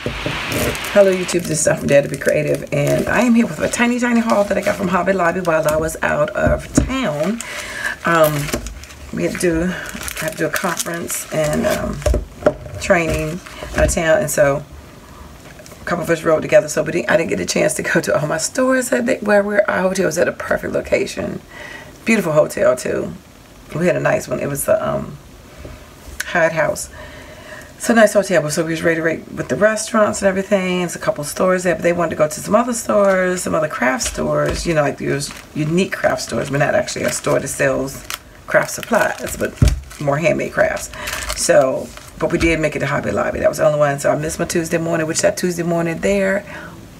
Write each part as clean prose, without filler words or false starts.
Hello YouTube, this is from DaretoBeCreative, and I am here with a tiny haul that I got from Hobby Lobby while I was out of town. We had to do a conference and training out of town, and so a couple of us rode together. So, I didn't get a chance to go to all my stores where our hotel was at a perfect location. Beautiful hotel too. We had a nice one. It was the Hyde House. So nice hotel. So we was ready with the restaurants and everything. There's a couple stores there, but they wanted to go to some other stores, some other craft stores. You know, like those unique craft stores, but not actually a store that sells craft supplies, but more handmade crafts. So, but we did make it to Hobby Lobby. That was the only one. So I missed my Tuesday morning, which that Tuesday morning there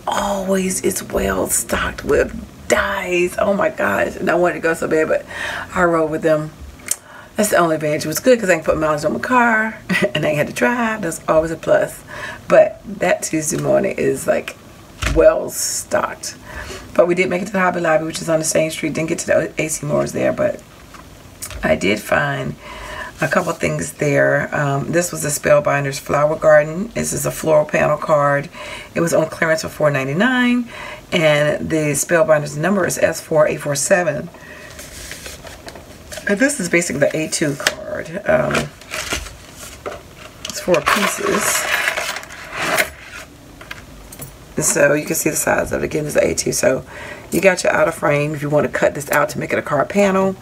always is well stocked with dyes. Oh my gosh. And I wanted to go so bad, but I rode with them. That's the only advantage. It was good because I can put mileage on my car and I had to drive. That's always a plus. But that Tuesday morning is like well stocked. But we did make it to the Hobby Lobby, which is on the same street. Didn't get to the AC Moore's there, but I did find a couple things there. This was the Spellbinders Flower Garden. This is a floral panel card. It was on clearance for $4.99, and the Spellbinders number is S4847. And this is basically the A2 card. It's 4 pieces. And so you can see the size of it. Again, it's the A2. So you got your outer frame if you want to cut this out to make it a card panel,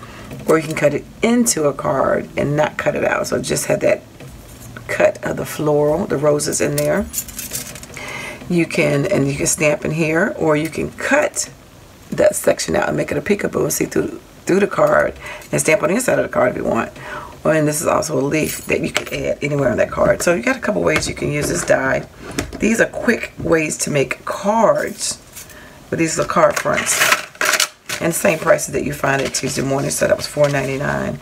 or you can cut it into a card and not cut it out. So just have that cut of the floral, the roses in there. You can stamp in here, or you can cut that section out and make it a peekaboo and see through the card and stamp on the inside of the card if you want. And this is also a leaf that you can add anywhere on that card. So you got a couple ways you can use this die. These are quick ways to make cards, but these are card fronts, and the same prices that you find at Tuesday morning. So that was $4.99.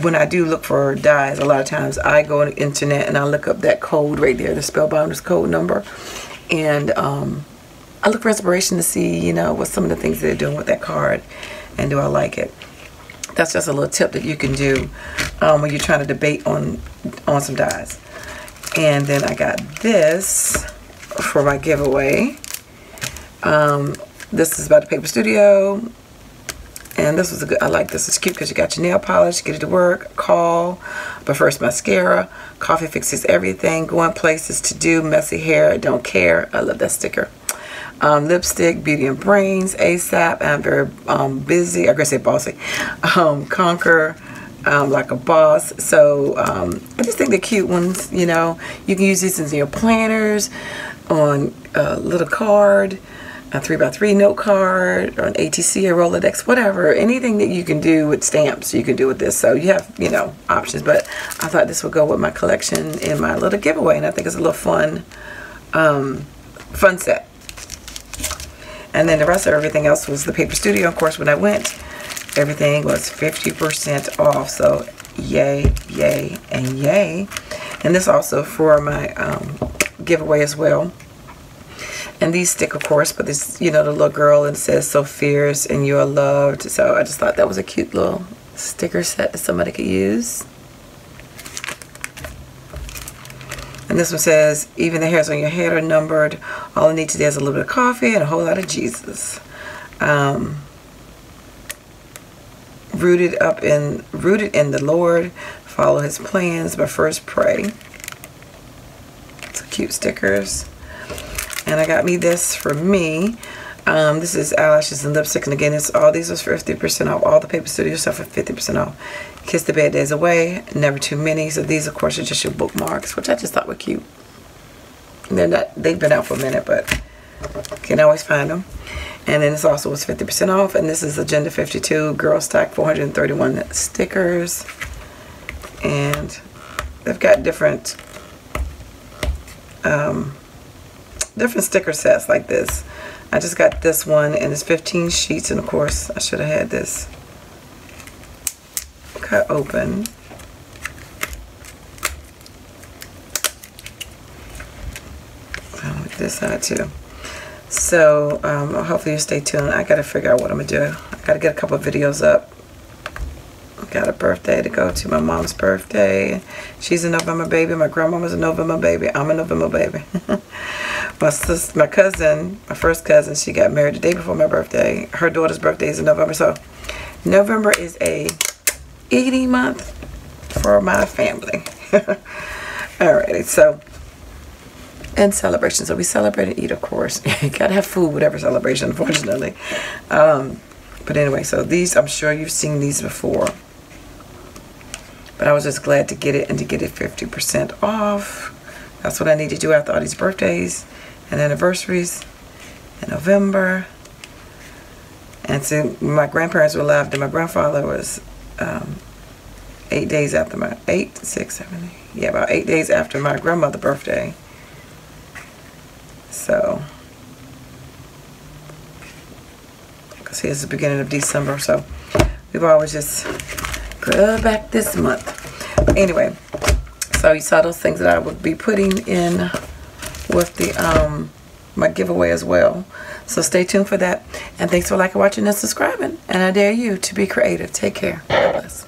When I do look for dies, a lot of times I go on the internet and I look up that code right there, the Spellbinders code number, and I look for inspiration to see, you know, what some of the things they're doing with that card, and do I like it. That's just a little tip that you can do when you're trying to debate on some dies. And then I got this for my giveaway. This is about the Paper Studio, and this was a good. I like this. It's cute because you got your nail polish, get it to work, call, but first mascara, coffee fixes everything, going places to do, messy hair, don't care. I love that sticker. Lipstick, beauty and brains, ASAP, I'm very busy, I'm gonna say bossy, conquer, like a boss. So I just think they're cute ones. You know, you can use these in your planners, on a little card, a 3x3 note card, or an ATC, a Rolodex, whatever. Anything that you can do with stamps, you can do with this. So you have, you know, options. But I thought this would go with my collection in my little giveaway, and I think it's a little fun, fun set. And then the rest of everything else was the Paper Studio. Of course, when I went, everything was 50% off. So yay, yay, and yay. And this also for my giveaway as well. And these stick, of course, but this, you know, the little girl, and it says "so fierce and you are loved." So I just thought that was a cute little sticker set that somebody could use. And this one says, "Even the hairs on your head are numbered. All I need today is a little bit of coffee and a whole lot of Jesus." Rooted in the Lord, follow His plans, but first pray. Some cute stickers. And I got me this for me. This is eyelashes and lipstick, and again, these was 50% off. All the Paper Studio stuff for 50% off. Kiss the Bad Days Away, never too many. So these, of course, are just your bookmarks, which I just thought were cute. They've been out for a minute, but you can always find them. And then this also was 50% off, and this is Agenda 52 Girl Stack, 431 stickers, and they've got different sticker sets like this. I just got this one, and it's 15 sheets, and of course I should have had this cut open. With this side too. So hopefully you stay tuned. I gotta figure out what I'm gonna do. I gotta get a couple of videos up. I gotta birthday to go to my mom's birthday. She's a November baby. My grandmama's a November baby. I'm a November baby. My cousin, my first cousin, she got married the day before my birthday. Her daughter's birthday is in November. So November is a eating month for my family. Alrighty, so, and celebration. So we celebrate and eat, of course. You gotta have food, whatever celebration, unfortunately. But anyway, so these, I'm sure you've seen these before. But I was just glad to get it and to get it 50% off. That's what I need to do after all these birthdays and anniversaries in November. And so my grandparents were alive, and my grandfather was 8 days after my, 8, 6, 7, 8, yeah, about 8 days after my grandmother's birthday. So, because here's the beginning of December, so we've always just go back this month. Anyway, so you saw those things that I would be putting in with the my giveaway as well. So stay tuned for that. And thanks for liking, watching, and subscribing. And I dare you to be creative. Take care. God bless.